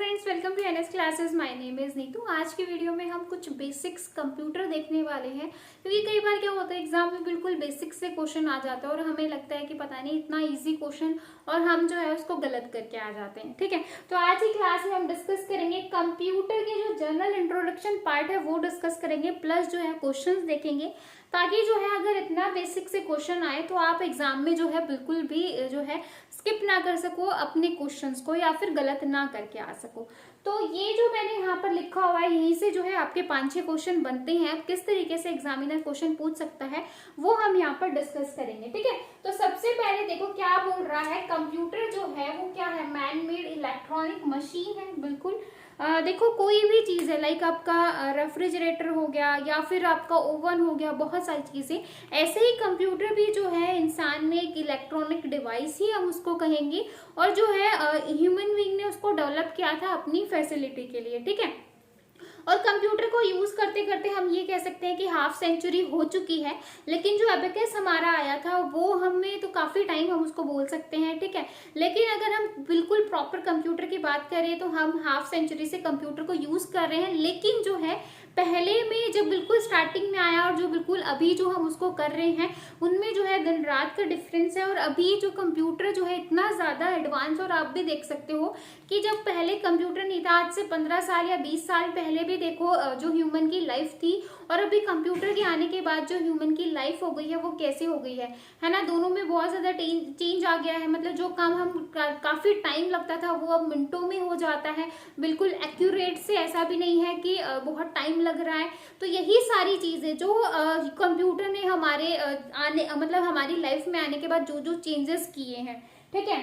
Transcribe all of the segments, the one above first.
Friends, welcome to NS classes. My name is Neetu. आज की video में हम कुछ बेसिक्स कंप्यूटर देखने वाले हैं, क्योंकि कई बार क्या होता है एग्जाम में बिल्कुल बेसिक्स से क्वेश्चन आ जाता है और हमें लगता है कि पता नहीं इतना इजी क्वेश्चन, और हम जो है उसको गलत करके आ जाते हैं। ठीक है, तो आज की क्लास में हम डिस्कस करेंगे कंप्यूटर के जो जनरल इंट्रोडक्शन पार्ट है वो डिस्कस करेंगे, प्लस जो है क्वेश्चन देखेंगे, ताकि जो है अगर इतना बेसिक से क्वेश्चन आए तो आप एग्जाम में जो है बिल्कुल भी जो है स्किप ना कर सको अपने क्वेश्चंस को, या फिर गलत ना करके आ सको। तो ये जो मैंने यहाँ पर लिखा हुआ है, यहीं से जो है आपके 5-6 क्वेश्चन बनते हैं। किस तरीके से एग्जामिनर क्वेश्चन पूछ सकता है वो हम यहाँ पर डिस्कस करेंगे। ठीक है, तो सबसे पहले देखो क्या बोल रहा है। कंप्यूटर जो है वो क्या है? मैन मेड इलेक्ट्रॉनिक मशीन है। बिल्कुल देखो कोई भी चीज है, लाइक आपका रेफ्रिजरेटर हो गया या फिर आपका ओवन हो गया, बहुत सारी चीजें। ऐसे ही कंप्यूटर भी जो है इंसान में एक इलेक्ट्रॉनिक डिवाइस ही हम उसको कहेंगे, और जो है ह्यूमन बीइंग ने उसको डेवलप किया था अपनी फैसिलिटी के लिए। ठीक है, और कंप्यूटर को यूज करते करते हम ये कह सकते हैं कि हाफ सेंचुरी हो चुकी है, लेकिन जो एबेकस हमारा आया था वो हमें तो काफी टाइम हम उसको बोल सकते हैं। ठीक है, लेकिन अगर हम बिल्कुल प्रॉपर कंप्यूटर की बात करें तो हम हाफ सेंचुरी से कंप्यूटर को यूज कर रहे हैं, लेकिन जो है पहले में जब बिल्कुल स्टार्टिंग में आया और जो बिल्कुल अभी जो हम उसको कर रहे हैं उनमें जो है दिन रात का डिफरेंस है। और अभी जो कंप्यूटर जो है इतना ज्यादा एडवांस, और आप भी देख सकते हो कि जब पहले कंप्यूटर नहीं था, आज से 15 साल या 20 साल पहले भी देखो जो ह्यूमन की लाइफ थी, और अभी कंप्यूटर के आने के बाद जो ह्यूमन की लाइफ हो गई है वो कैसे हो गई है ना। दोनों में बहुत ज्यादा चेंज आ गया है। मतलब जो काम हम काफी टाइम लगता था वो अब मिनटों में हो जाता है, बिल्कुल एक्यूरेट से। ऐसा भी नहीं है कि बहुत टाइम लग रहा है। तो यही सारी चीजें जो कंप्यूटर ने हमारे आने मतलब हमारी लाइफ में आने के बाद जो जो चेंजेस किए हैं। ठीक है,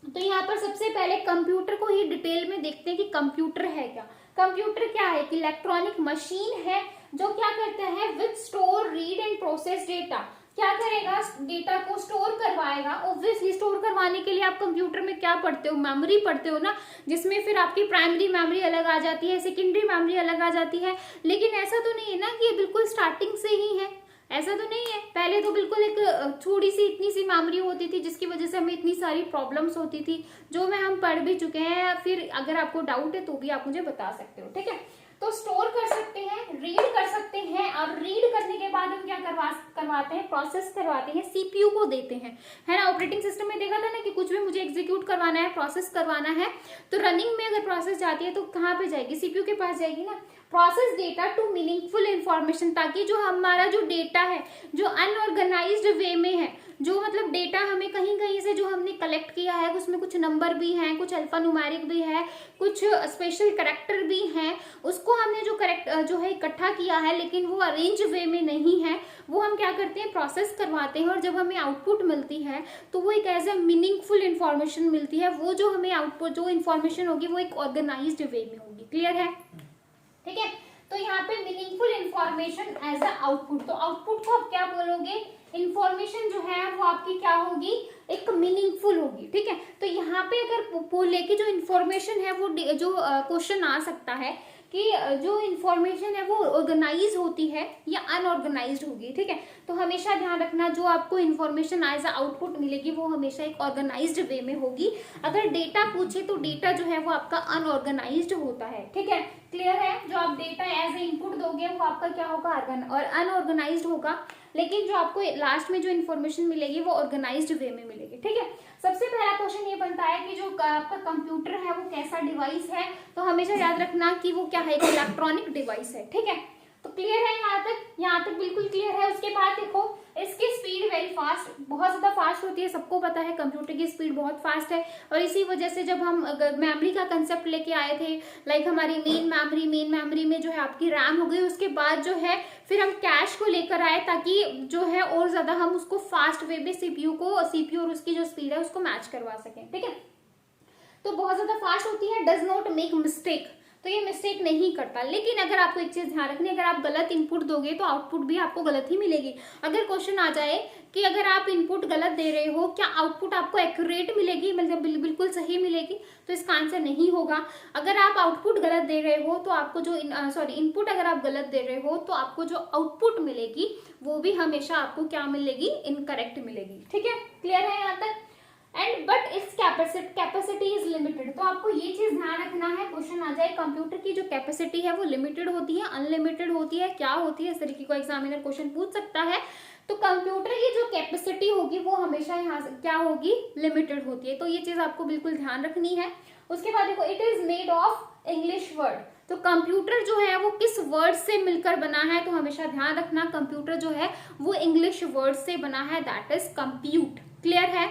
तो यहाँ पर सबसे पहले कंप्यूटर को ही डिटेल में देखते हैं कि कंप्यूटर है क्या। कंप्यूटर क्या है कि इलेक्ट्रॉनिक मशीन है जो क्या करता है, विच store read and process data. क्या करेगा? डेटा को स्टोर करवाएगा। ऑब्वियसली स्टोर करवाने के लिए आप कंप्यूटर में क्या पढ़ते हो? मेमोरी पढ़ते हो ना, जिसमें फिर आपकी प्राइमरी मेमोरी अलग आ जाती है, सेकेंडरी मेमोरी अलग आ जाती है। लेकिन ऐसा तो नहीं है ना कि ये बिल्कुल स्टार्टिंग से ही है, ऐसा तो नहीं है। पहले तो बिल्कुल एक थोड़ी सी इतनी सी मेमोरी होती थी जिसकी वजह से हमें इतनी सारी प्रॉब्लम्स होती थी, जो मैं हम पढ़ भी चुके हैं। फिर अगर आपको डाउट है तो भी आप मुझे बता सकते हो। ठीक है, तो स्टोर कर सकते हैं, रीड कर सकते हैं, और रीड करने के बाद हम क्या करवाते हैं, प्रोसेस करवाते हैं, सीपीयू को देते हैं, है ना। ऑपरेटिंग सिस्टम में देखा था ना कि कुछ भी मुझे एग्जीक्यूट करवाना है, प्रोसेस करवाना है, तो रनिंग में अगर प्रोसेस जाती है तो कहाँ पे जाएगी? सीपीयू के पास जाएगी ना। Process data to meaningful information, ताकि जो हमारा जो डेटा है जो अनऑर्गेनाइज्ड वे में है, जो मतलब डेटा हमें कहीं कहीं से जो हमने कलेक्ट किया है उसमें कुछ नंबर भी हैं, कुछ अल्फा न्यूमेरिक भी है, कुछ स्पेशल कैरेक्टर भी हैं, उसको हमने जो है इकट्ठा किया है, लेकिन वो अरेंज वे में नहीं है, वो हम क्या करते हैं, प्रोसेस करवाते हैं। और जब हमें आउटपुट मिलती है तो वो एक एज ए मीनिंगफुल इंफॉर्मेशन मिलती है। वो जो हमें आउटपुट जो इंफॉर्मेशन होगी वो एक ऑर्गेनाइज्ड वे में होगी। क्लियर है? ठीक है, तो यहाँ पे meaningful information as a output. तो आउटपुट को आप क्या बोलोगे? इंफॉर्मेशन जो है वो आपकी क्या होगी? एक मीनिंगफुल होगी। ठीक है, तो यहाँ पे अगर बोले कि जो इंफॉर्मेशन है वो जो क्वेश्चन आ सकता है कि जो इंफॉर्मेशन है वो ऑर्गेनाइज होती है या अनऑर्गेनाइज्ड होगी। ठीक है, तो हमेशा ध्यान रखना जो आपको इंफॉर्मेशन एज अ आउटपुट मिलेगी वो हमेशा एक ऑर्गेनाइज्ड वे में होगी। अगर डेटा पूछे तो डेटा जो है वो आपका अनऑर्गेनाइज्ड होता है। ठीक है, क्लियर है? जो आप डेटा एज ए इनपुट दोगे वो आपका क्या होगा? और अनऑर्गेनाइज्ड होगा, लेकिन जो आपको लास्ट में जो इन्फॉर्मेशन मिलेगी वो ऑर्गेनाइज्ड वे में मिलेगी। ठीक है, सबसे पहला क्वेश्चन ये बनता है कि जो आपका कंप्यूटर है वो कैसा डिवाइस है। तो हमेशा याद रखना कि वो क्या है, एक इलेक्ट्रॉनिक डिवाइस है। ठीक है, तो क्लियर है यहाँ तक बिल्कुल क्लियर है। उसके बाद देखो इसकी स्पीड वेरी फास्ट, बहुत ज्यादा फास्ट होती है। सबको पता है कंप्यूटर की स्पीड बहुत फास्ट है, और इसी वजह से जब हम मेमोरी का कंसेप्ट लेके आए थे, लाइक हमारी मेन मेमोरी में जो है आपकी रैम हो गई, उसके बाद जो है फिर हम कैश को लेकर आए, ताकि जो है और ज्यादा हम उसको फास्ट वे में सीपीयू और उसकी जो स्पीड है उसको मैच करवा सकें। ठीक है, तो बहुत ज्यादा फास्ट होती है, डज नॉट मेक मिस्टेक, तो ये मिस्टेक नहीं करता। लेकिन अगर आपको एक चीज ध्यान रखनी है, अगर आप गलत इनपुट दोगे तो आउटपुट भी आपको गलत ही मिलेगी। अगर क्वेश्चन आ जाए कि अगर आप इनपुट गलत दे रहे हो, क्या आउटपुट आपको एक्यूरेट मिलेगी, मतलब बिल्कुल सही मिलेगी, तो इसका आंसर नहीं होगा। अगर आप आउटपुट गलत दे रहे हो तो आपको जो इनपुट अगर आप गलत दे रहे हो तो आपको जो आउटपुट मिलेगी वो भी हमेशा आपको क्या मिलेगी? इनकरेक्ट मिलेगी। ठीक है, क्लियर है यहाँ तक? And but its capacity is limited. तो आपको ये चीज ध्यान रखना है, क्वेश्चन आ जाए कंप्यूटर की जो कैपेसिटी है वो लिमिटेड होती है, अनलिमिटेड होती है, क्या होती है, इस तरीके को एग्जामिनर क्वेश्चन पूछ सकता है। तो कंप्यूटर की जो कैपेसिटी होगी वो हमेशा यहाँ से क्या होगी, लिमिटेड होती है। तो ये चीज आपको बिल्कुल ध्यान रखनी है। उसके बाद देखो, it is made of English word. तो कंप्यूटर जो है वो किस वर्ड से मिलकर बना है, तो हमेशा ध्यान रखना कंप्यूटर जो है वो इंग्लिश वर्ड से बना है, दैट इज कंप्यूट। क्लियर है?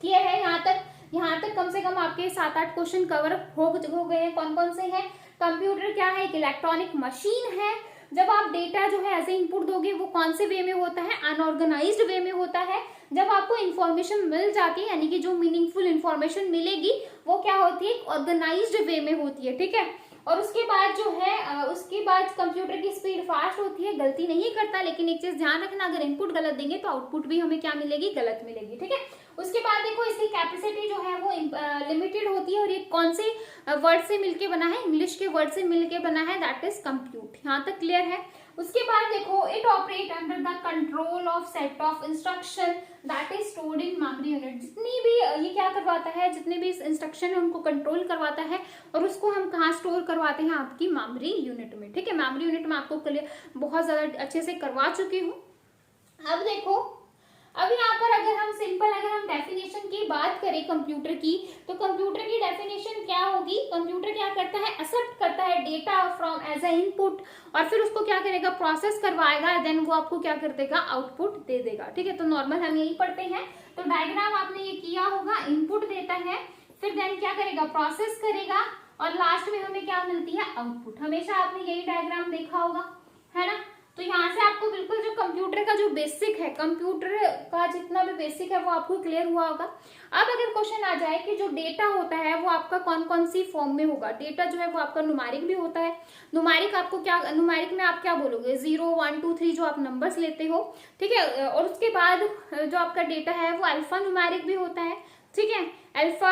क्लियर है यहाँ तक कम से कम आपके 7-8 क्वेश्चन कवर हो गए हैं। कौन कौन से हैं? कंप्यूटर क्या है? एक इलेक्ट्रॉनिक मशीन है। जब आप डेटा जो है एज ए इनपुट दोगे वो कौन से वे में होता है? अनऑर्गेनाइज्ड वे में होता है। जब आपको इन्फॉर्मेशन मिल जाती है, यानी कि जो मीनिंगफुल इन्फॉर्मेशन मिलेगी वो क्या होती है? ऑर्गेनाइज्ड वे में होती है। ठीक है। और उसके बाद जो है उसके बाद कंप्यूटर की स्पीड फास्ट होती है, गलती नहीं करता। लेकिन एक चीज ध्यान रखना, अगर इनपुट गलत देंगे तो आउटपुट भी हमें क्या मिलेगी? गलत मिलेगी। ठीक है। उसके बाद देखो, इसकी कैपेसिटी जो है वो लिमिटेड होती है। और ये कौन से वर्ड से मिलके बना है? इंग्लिश के वर्ड से मिलके बना है, दैट इज कंप्यूट। यहाँ तक क्लियर है? उसके बाद देखो, it operate under the control of set of instruction that is stored in memory unit. जितनी भी ये क्या करवाता है, जितने भी इंस्ट्रक्शन है उनको कंट्रोल करवाता है, और उसको हम कहाँ स्टोर करवाते हैं? आपकी मेमोरी यूनिट में। ठीक है। मेमोरी यूनिट में आपको क्लियर बहुत ज्यादा अच्छे से करवा चुकी हूँ। अब देखो, अब यहाँ पर अगर हम डेफिनेशन की बात करें कंप्यूटर की, तो कंप्यूटर की डेफिनेशन क्या होगी? कंप्यूटर क्या करता है? एक्सेप्ट करता है data from as a input, और फिर उसको क्या करेगा? प्रोसेस करवाएगा, देन वो आपको क्या कर देगा? आउटपुट दे देगा। ठीक है। तो नॉर्मल हम यही पढ़ते हैं। तो डायग्राम आपने ये किया होगा, इनपुट देता है, फिर देन क्या करेगा? प्रोसेस करेगा, और लास्ट में हमें क्या मिलती है? आउटपुट। हमेशा आपने यही डायग्राम देखा होगा, है ना? तो यहाँ से आपको बिल्कुल जो कंप्यूटर का जो बेसिक है, कंप्यूटर का जितना भी बेसिक है वो आपको क्लियर हुआ होगा। अब अगर क्वेश्चन आ जाए कि जो डेटा होता है वो आपका कौन कौन सी फॉर्म में होगा? डेटा जो है वो आपका न्यूमेरिक भी होता है। न्यूमेरिक आपको क्या, न्यूमेरिक में आप क्या बोलोगे? 0 1 2 3 जो आप नंबर्स लेते हो। ठीक है। और उसके बाद जो आपका डेटा है वो अल्फा न्यूमेरिक भी होता है। ठीक है। अल्फा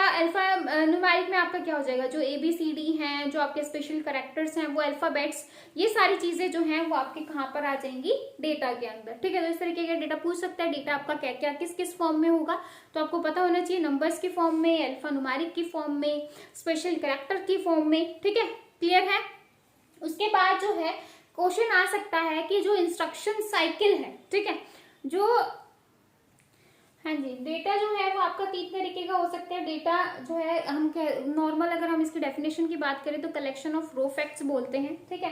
न्यूमेरिक में आपका क्या हो जाएगा? जो ABCD हैं, जो आपके स्पेशल कैरेक्टर्स हैं, वो अल्फाबेट्स, ये सारी चीजें जो हैं वो आपके कहाँ पर आ जाएंगी? डेटा के अंदर। ठीक है। तो इस तरीके का डेटा पूछ सकता है, डेटा आपका क्या क्या किस किस फॉर्म में होगा, तो आपको पता होना चाहिए। नंबर्स की फॉर्म में, अल्फा न्यूमेरिक की फॉर्म में, स्पेशल कैरेक्टर की फॉर्म में। ठीक है। क्लियर है? उसके बाद जो है क्वेश्चन आ सकता है कि जो इंस्ट्रक्शन साइकिल है, ठीक है, जो हाँ जी, डेटा जो है वो आपका 3 तरीके का हो सकता है। डेटा जो है हम नॉर्मल अगर हम इसकी डेफिनेशन की बात करें तो कलेक्शन ऑफ रो फैक्ट्स बोलते हैं। ठीक है।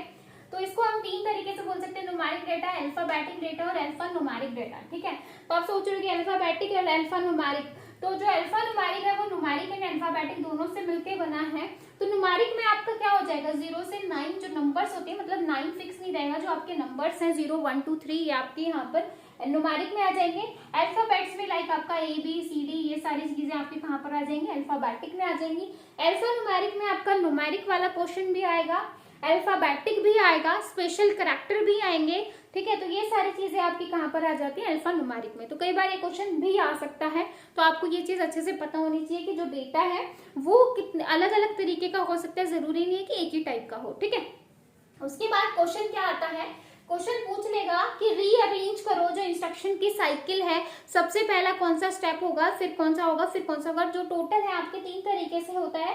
तो इसको हम 3 तरीके से बोल सकते हैं, न्यूमेरिक डेटा, अल्फाबेटिक डेटा और अल्फा न्यूमेरिक डेटा। ठीक है। तो आप सोच रहे हो कि अल्फाबेटिक और अल्फा न्यूमेरिक, तो जो अल्फा न्यूमेरिक है वो न्यूमेरिक एंड अल्फाबेटिक दोनों से मिलकर बना है। तो न्यूमेरिक में आपका क्या हो जाएगा? 0 से 9 जो नंबर्स होते हैं, मतलब 9 फिक्स नहीं रहेगा, जो आपके नंबर्स हैं 0 1 2 3 ये आपके यहाँ पर न्यूमेरिक में आ जाएंगे। अल्फाबेट्स में लाइक आपका ABCD ये सारी चीजें आपके कहाँ पर आ जाएंगी? अल्फाबेटिक में आ जाएंगी। अल्फा न्यूमेरिक में आपका न्यूमेरिक वाला क्वेश्चन भी आएगा, अल्फाबेटिक भी आएगा, स्पेशल कैरेक्टर भी आएंगे। ठीक है। तो ये सारी चीजें आपकी कहाँ पर आ जाती है? अल्फा न्यूमेरिक में। तो कई बार ये क्वेश्चन भी आ सकता है, तो आपको ये चीज अच्छे से पता होनी चाहिए कि जो डेटा है वो कितने अलग अलग तरीके का हो सकता है, जरूरी नहीं है कि एक ही टाइप का हो। ठीक है। उसके बाद क्वेश्चन क्या आता है? क्वेश्चन पूछ लेगा कि रीअरेंज करो जो इंस्ट्रक्शन की साइकिल है, सबसे पहला कौन सा स्टेप होगा, फिर कौन सा होगा, फिर कौन सा होगा। जो टोटल है आपके 3 तरीके से होता है।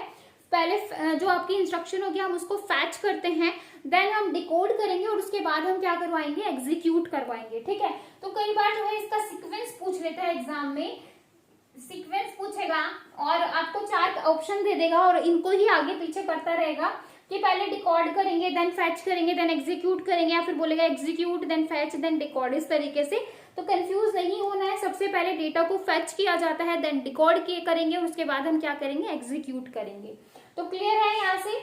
पहले जो आपकी इंस्ट्रक्शन होगी हम उसको फैच करते हैं, देन हम डिकोड करेंगे, और उसके बाद हम क्या करवाएंगे? एग्जीक्यूट करवाएंगे। ठीक है। तो कई बार जो है इसका सीक्वेंस पूछ लेता है एग्जाम में, सीक्वेंस पूछेगा और आपको 4 ऑप्शन दे देगा और इनको ही आगे पीछे करता रहेगा कि पहले डिकोड करेंगे, देन फैच करेंगे, देन एग्जीक्यूट करेंगे, या फिर बोलेगा execute then fetch then decode, इस तरीके से। तो कंफ्यूज नहीं होना है, सबसे पहले डेटा को फैच किया जाता है, देन डिकोड करेंगे, और उसके बाद हम क्या करेंगे? एग्जीक्यूट करेंगे। तो क्लियर है यहाँ से?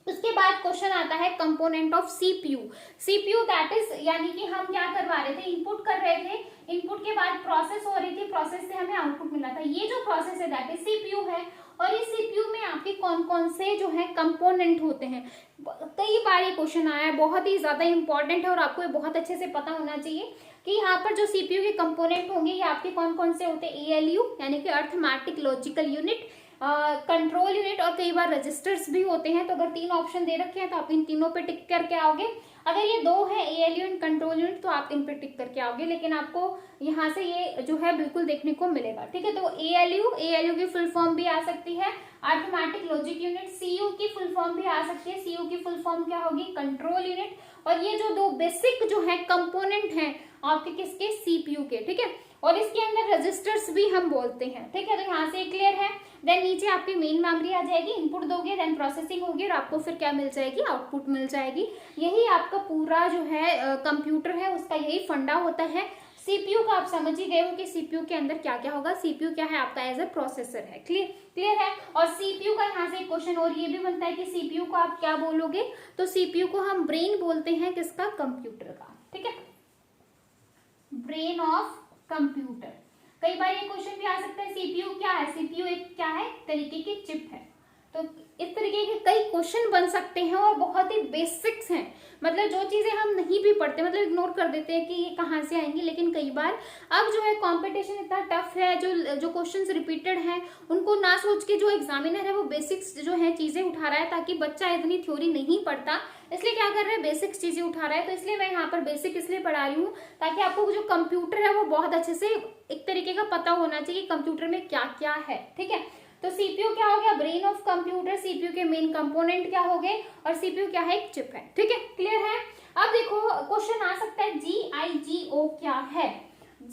उसके बाद क्वेश्चन आता है component of CPU। CPU that is, यानी कि हम क्या करवा रहे थे? इनपुट कर रहे थे, इनपुट के बाद प्रोसेस हो रही थी, प्रोसेस से हमें आउटपुट मिला था। ये जो प्रोसेस है दैट इज CPU है। और इस CPU में आपके कौन कौन से जो है कंपोनेंट होते हैं? कई बार ये क्वेश्चन आया है, बहुत ही ज्यादा इंपॉर्टेंट है, और आपको ये बहुत अच्छे से पता होना चाहिए कि यहाँ पर जो CPU के कंपोनेंट होंगे ये आपके कौन कौन से होते हैं? ALU यानी कि arithmetic logical unit, control unit और कई बार रजिस्टर्स भी होते हैं। तो अगर 3 ऑप्शन दे रखे हैं तो आप इन तीनों पे टिक करके आओगे। अगर ये 2 है ALU एंड कंट्रोल यूनिट तो आप इन पे टिक करके आओगे, लेकिन आपको यहाँ से ये जो है बिल्कुल देखने को मिलेगा। ठीक है, तो ALU की फुल फॉर्म भी आ सकती है अरिथमेटिक लॉजिक यूनिट। CU की फुल फॉर्म भी आ सकती है। CU की फुल फॉर्म क्या होगी? Control unit. और ये जो 2 बेसिक जो है कंपोनेंट हैं आपके किसके? CPU के। ठीक है, और इसके अंदर रजिस्टर्स भी हम बोलते हैं। ठीक है, तो यहाँ से क्लियर है। देन नीचे आपकी मेन मेमोरी आ जाएगी, इनपुट दोगे, देन प्रोसेसिंग होगी और आपको फिर क्या मिल जाएगी? आउटपुट मिल जाएगी। यही आपका पूरा जो है कंप्यूटर है उसका यही फंडा होता है। CPU का आप समझ ही गए हो कि CPU के अंदर क्या क्या होगा। CPU क्या है? आपका एज ए प्रोसेसर है। क्लियर है। और CPU का यहाँ से एक क्वेश्चन और ये भी बनता है कि CPU को आप क्या बोलोगे? तो CPU को हम ब्रेन बोलते हैं किसका? कंप्यूटर का। ठीक है, ब्रेन ऑफ कंप्यूटर। कई बार ये क्वेश्चन भी आ सकता है CPU क्या है? CPU एक क्या है? तरीके की चिप है। तो इस तरीके के कई क्वेश्चन बन सकते हैं और बहुत ही बेसिक्स हैं। मतलब जो चीजें हम नहीं भी पढ़ते, मतलब इग्नोर कर देते हैं कि ये कहाँ से आएंगी, लेकिन कई बार अब जो है कंपटीशन इतना टफ है, जो क्वेश्चंस रिपीटेड हैं उनको ना सोच के जो एग्जामिनर है वो बेसिक्स जो है चीजें उठा रहा है, ताकि बच्चा इतनी थ्योरी नहीं पढ़ता, इसलिए क्या कर रहा है? बेसिक्स चीजें उठा रहा है। तो इसलिए मैं यहाँ पर बेसिक इसलिए पढ़ा रही हूँ ताकि आपको जो कंप्यूटर है वो बहुत अच्छे से एक तरीके का पता होना चाहिए कंप्यूटर में क्या क्या है। ठीक है, तो CPU क्या हो गया? Brain of computer. CPU के मेन कंपोनेंट क्या हो गए? और CPU क्या है? एक चिप है। ठीक है, क्लियर है। अब देखो क्वेश्चन आ सकता है GIGO क्या है?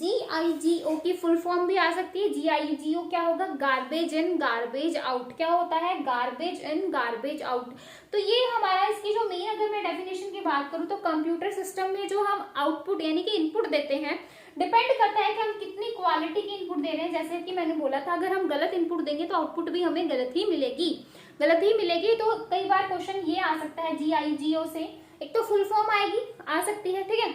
GIGO की फुल फॉर्म भी आ सकती है। GIGO क्या होगा? Garbage in garbage out. क्या होता है? Garbage in garbage out. तो ये हमारा इसकी जो मेन, अगर मैं डेफिनेशन की बात करूं तो कंप्यूटर सिस्टम में जो हम आउटपुट यानी कि इनपुट देते हैं, डिपेंड करता है कि हम कितनी क्वालिटी की इनपुट दे रहे हैं। जैसे कि मैंने बोला था, अगर हम गलत इनपुट देंगे तो आउटपुट भी हमें गलत ही मिलेगी। तो कई बार क्वेश्चन ये आ सकता है GIGO से। एक तो फुल फॉर्म आएगी, आ सकती है। ठीक है,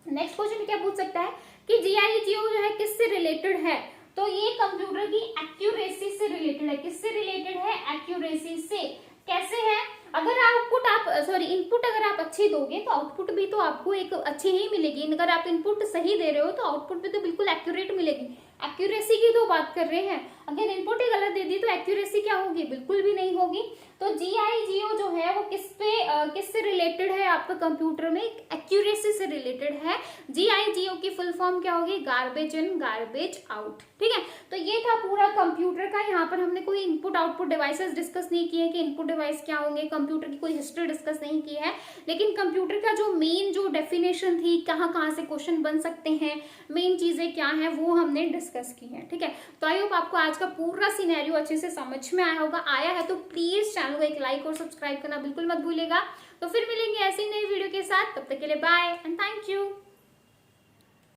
नेक्स्ट क्वेश्चन क्या पूछ सकता है कि GIGO जो है किससे रिलेटेड है? तो ये कंप्यूटर की एक्यूरेसी से रिलेटेड है। किससे रिलेटेड है? एक्यूरेसी से। कैसे है? अगर इनपुट अगर आप अच्छी दोगे तो आउटपुट भी तो आपको एक अच्छी ही मिलेगी। अगर आप इनपुट सही दे रहे हो तो आउटपुट भी तो बिल्कुल एक्यूरेट मिलेगी। एक्यूरेसी की तो बात कर रहे हैं। अगर इनपुट ही गलत दे दी तो एक्यूरेसी क्या होगी? बिल्कुल भी नहीं होगी। तो GIGO जो है वो किससे रिलेटेड है? आपका कंप्यूटर में एक्यूरेसी से रिलेटेड है। GIGO की फुल फॉर्म क्या होगी? Garbage in garbage out. ठीक है, तो ये था पूरा कंप्यूटर का। यहाँ पर हमने कोई इनपुट आउटपुट डिवाइसेस डिस्कस नहीं किए कि इनपुट डिवाइस क्या होंगे, कंप्यूटर की कोई हिस्ट्री डिस्कस नहीं की है, लेकिन कंप्यूटर का जो मेन जो डेफिनेशन थी, कहाँ कहाँ से क्वेश्चन बन सकते हैं, मेन चीजें क्या है, वो हमने डिस्कस की है। ठीक है, तो आई होप आपको आज का पूरा सिनेरियो अच्छे से समझ में आया होगा। आया है तो प्लीज चैनल को एक लाइक और सब्सक्राइब करना बिल्कुल मत भूलिएगा। तो फिर मिलेंगे ऐसी नई वीडियो के साथ, तब तक के लिए बाय एंड थैंक यू।